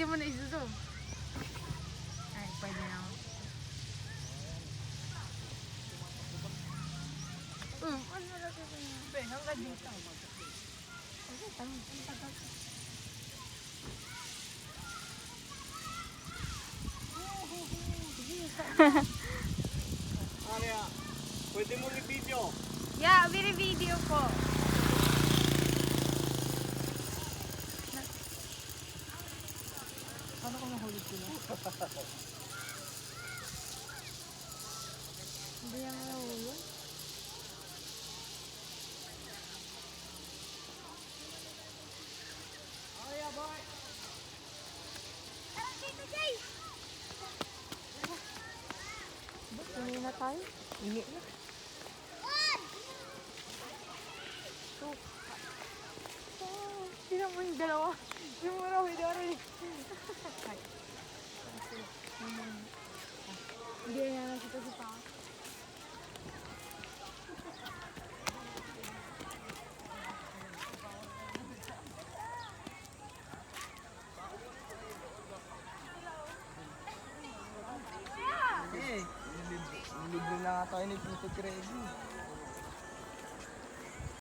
Pwede mo na isuzo. Ay, pwede na. Ano na ito? Ben, hanggang dito. Ang tagal. Aria, pwede mo i-video? Yeah, video po. Paano ko nahulog sila? Hindi yan nahulog. Aria, boy! Tara dito, Jay! Hindi na tayo? Hindi na. Sino mo yung dalawa? Yung muna ko yung dalawa. Hindi na nakita sa pa. Eh, libre na nga tayo ni Tito Crazy.